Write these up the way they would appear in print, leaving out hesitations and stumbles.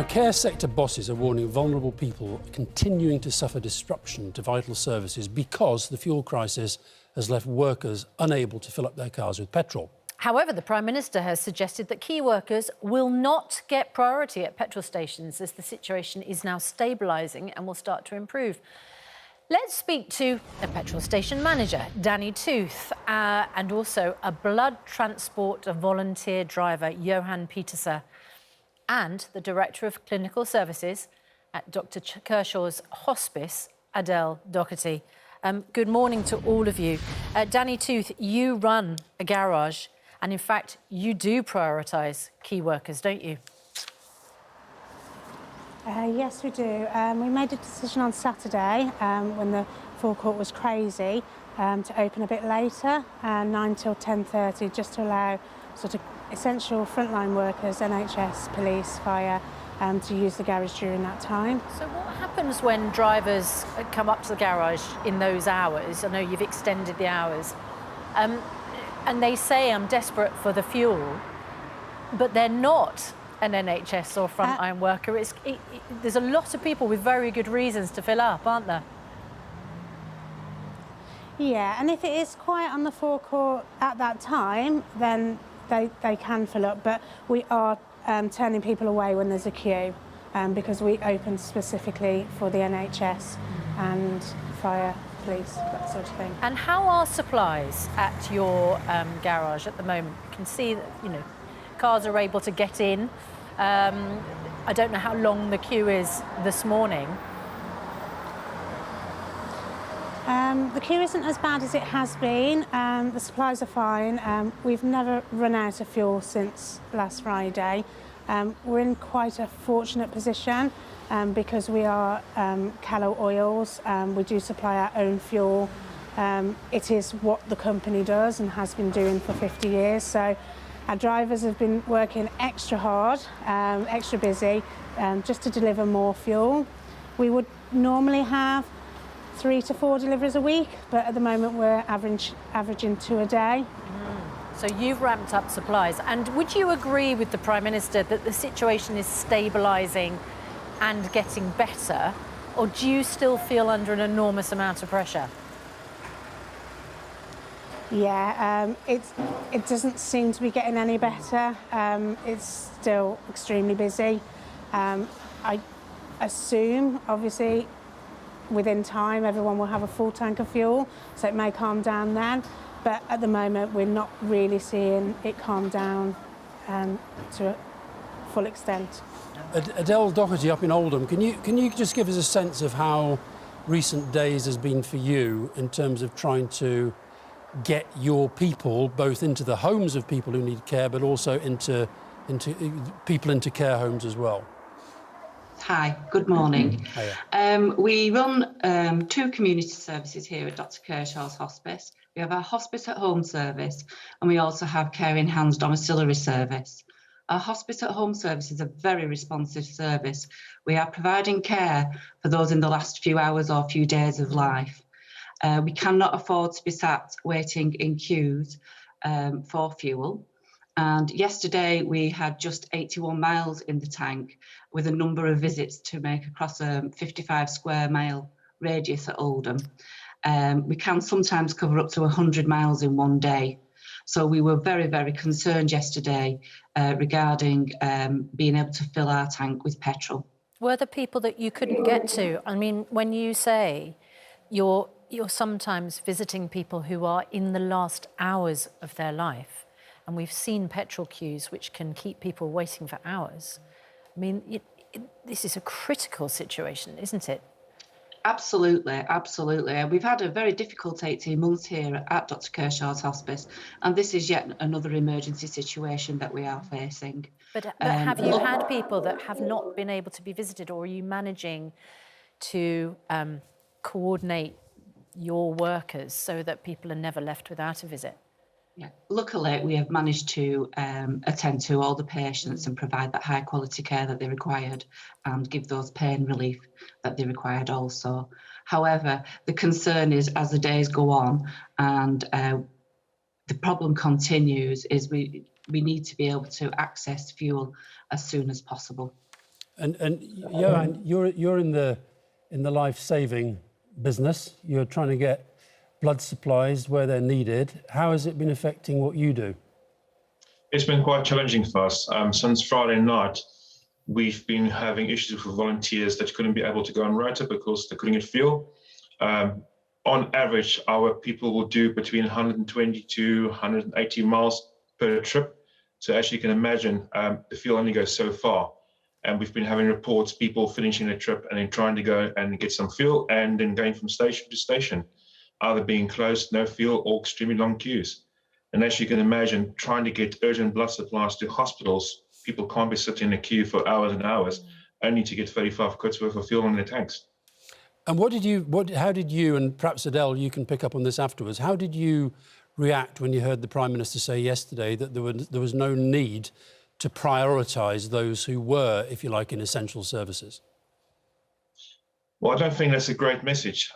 Now, care sector bosses are warning vulnerable people continuing to suffer disruption to vital services because the fuel crisis has left workers unable to fill up their cars with petrol. However, the Prime Minister has suggested that key workers will not get priority at petrol stations as the situation is now stabilising and will start to improve. Let's speak to a petrol station manager, Danni Tooth, and also a blood transport volunteer driver, Johan Peterser, and the Director of Clinical Services at Dr. Kershaw's Hospice, Adele Doherty. Good morning to all of you. Danni Tooth, you run a garage and, in fact, you do prioritise key workers, don't you? Yes, we do. We made a decision on Saturday when the forecourt was crazy to open a bit later, 9 till 10:30, just to allow sort of essential frontline workers, NHS, police, fire, to use the garage during that time. So what happens when drivers come up to the garage in those hours? I know you've extended the hours. And they say, I'm desperate for the fuel, but they're not an NHS or frontline worker. There's a lot of people with very good reasons to fill up, aren't there? Yeah, and if it is quiet on the forecourt at that time, then they can fill up, but we are turning people away when there's a queue because we open specifically for the NHS and fire, police, that sort of thing. And how are supplies at your garage at the moment? You can see that, you know, cars are able to get in. I don't know how long the queue is this morning. The queue isn't as bad as it has been. The supplies are fine. We've never run out of fuel since last Friday. We're in quite a fortunate position because we are Callow Oils. We do supply our own fuel. It is what the company does and has been doing for 50 years. So our drivers have been working extra hard, extra busy, just to deliver more fuel. We would normally have 3 to 4 deliveries a week, but at the moment we're averaging 2 a day. So you've ramped up supplies. And would you agree with the Prime Minister that the situation is stabilising and getting better, or do you still feel under an enormous amount of pressure? Yeah, it doesn't seem to be getting any better. It's still extremely busy. I assume, obviously, within time everyone will have a full tank of fuel, so it may calm down then. But at the moment we're not really seeing it calm down to a full extent. Adele Doherty up in Oldham, can you just give us a sense of how recent days has been for you in terms of trying to get your people both into the homes of people who need care, but also into people into care homes as well? Hi, good morning. Hiya. We run 2 community services here at Dr. Kershaw's Hospice. We have our Hospice at Home service, and we also have Care in Hands domiciliary service. Our Hospice at Home service is a very responsive service. We are providing care for those in the last few hours or few days of life. We cannot afford to be sat waiting in queues for fuel. And yesterday we had just 81 miles in the tank with a number of visits to make across a 55 square mile radius at Oldham. We can sometimes cover up to 100 miles in one day. So we were very, very concerned yesterday regarding being able to fill our tank with petrol. Were there people that you couldn't get to? I mean, when you say you're sometimes visiting people who are in the last hours of their life, and we've seen petrol queues which can keep people waiting for hours. I mean, this is a critical situation, isn't it? Absolutely, absolutely. We've had a very difficult 18 months here at Dr. Kershaw's Hospice, and this is yet another emergency situation that we are facing. But have you had people that have not been able to be visited, or are you managing to coordinate your workers so that people are never left without a visit? Yeah. Luckily, we have managed to attend to all the patients and provide that high quality care that they required and give those pain relief that they required also. However, the concern is as the days go on and the problem continues, is we need to be able to access fuel as soon as possible. And Johan, you're in the life-saving business. You're trying to get blood supplies where they're needed. How has it been affecting what you do? It's been quite challenging for us. Since Friday night, we've been having issues with volunteers that couldn't be able to go on rota because they couldn't get fuel. On average, our people will do between 120 to 180 miles per trip. So as you can imagine, the fuel only goes so far. And we've been having reports, people finishing a trip and then trying to go and get some fuel and then going from station to station, either being closed, no fuel, or extremely long queues. And as you can imagine, trying to get urgent blood supplies to hospitals, people can't be sitting in a queue for hours and hours, only to get 35 quid's worth of fuel in their tanks. And how did you, and perhaps Adele, you can pick up on this afterwards, how did you react when you heard the Prime Minister say yesterday that there was no need to prioritise those who were, if you like, in essential services? Well, I don't think that's a great message.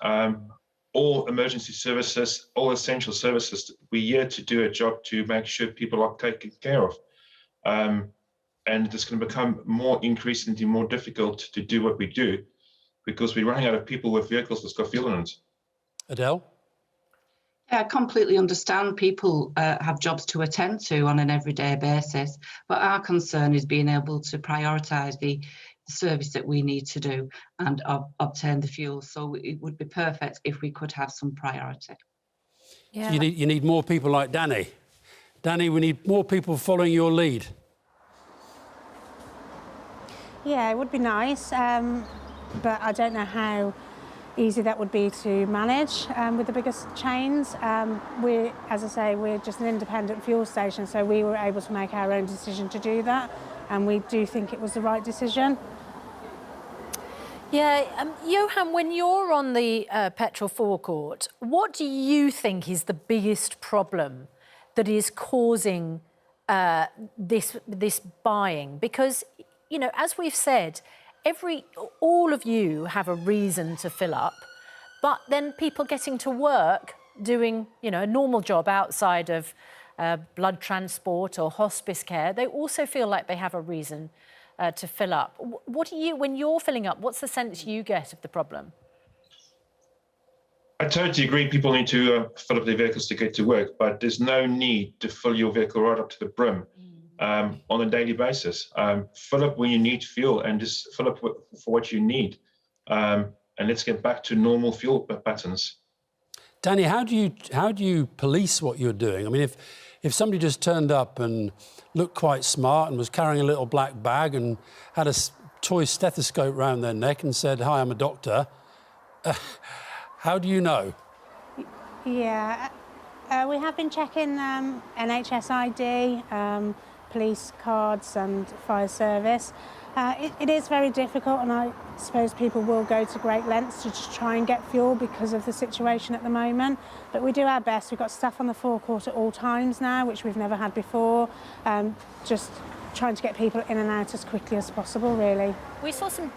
All emergency services, all essential services, we're here to do a job to make sure people are taken care of. And it's going to become increasingly more difficult to do what we do because we're running out of people with vehicles that's got fuel in it. Adele? Yeah, I completely understand people have jobs to attend to on an everyday basis, but our concern is being able to prioritise the service that we need to do and obtain the fuel. So it would be perfect if we could have some priority. Yeah. So you need more people like Danni. Danni, we need more people following your lead. Yeah, it would be nice, but I don't know how easy that would be to manage with the biggest chains. As I say, we're just an independent fuel station, so we were able to make our own decision to do that, and we do think it was the right decision. Yeah, Johan, when you're on the petrol forecourt, what do you think is the biggest problem that is causing this buying? Because, you know, as we've said, all of you have a reason to fill up, but then people getting to work doing, you know, a normal job outside of blood transport or hospice care, they also feel like they have a reason to fill up. What do you, when you're filling up, what's the sense you get of the problem? I totally agree. People need to fill up their vehicles to get to work, but there's no need to fill your vehicle right up to the brim on a daily basis. Fill up when you need fuel and just fill up for what you need. And let's get back to normal fuel patterns. Danni, how do you police what you're doing? I mean, if somebody just turned up and looked quite smart and was carrying a little black bag and had a toy stethoscope round their neck and said, "Hi, I'm a doctor," how do you know? Yeah, we have been checking NHS ID, police cards and fire service. It is very difficult, and I suppose people will go to great lengths to just try and get fuel because of the situation at the moment. But we do our best. We've got staff on the forecourt at all times now, which we've never had before, just trying to get people in and out as quickly as possible, really. We saw some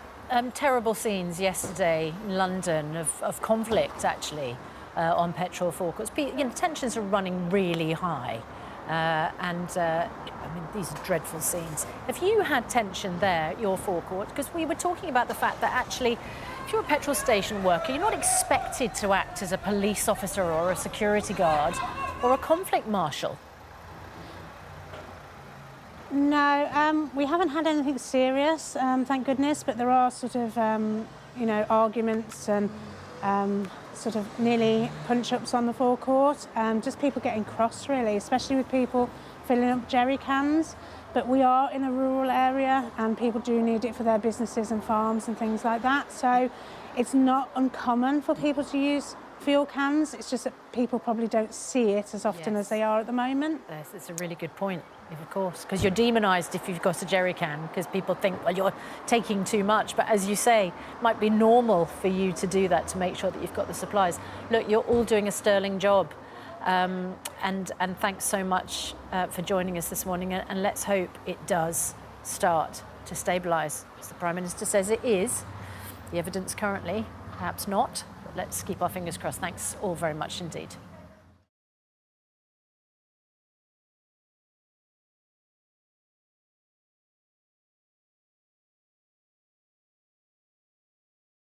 terrible scenes yesterday in London of conflict, actually, on petrol forecourts. You know, tensions are running really high. I mean, these are dreadful scenes. Have you had tension there at your forecourt? Because we were talking about the fact that actually, if you're a petrol station worker, you're not expected to act as a police officer or a security guard or a conflict marshal. No, we haven't had anything serious, thank goodness, but there are sort of, you know, arguments and sort of nearly punch-ups on the forecourt, just people getting cross, really, especially with people filling up jerry cans. But we are in a rural area and people do need it for their businesses and farms and things like that. So it's not uncommon for people to use fuel cans. It's just that people probably don't see it as often as they are at the moment. Yes, it's a really good point, of course, because you're demonised if you've got a jerry can, because people think, well, you're taking too much. But as you say, it might be normal for you to do that to make sure that you've got the supplies. Look, you're all doing a sterling job. And thanks so much for joining us this morning. And let's hope it does start to stabilise, as the Prime Minister says it is. The evidence currently, perhaps not. But let's keep our fingers crossed. Thanks all very much indeed.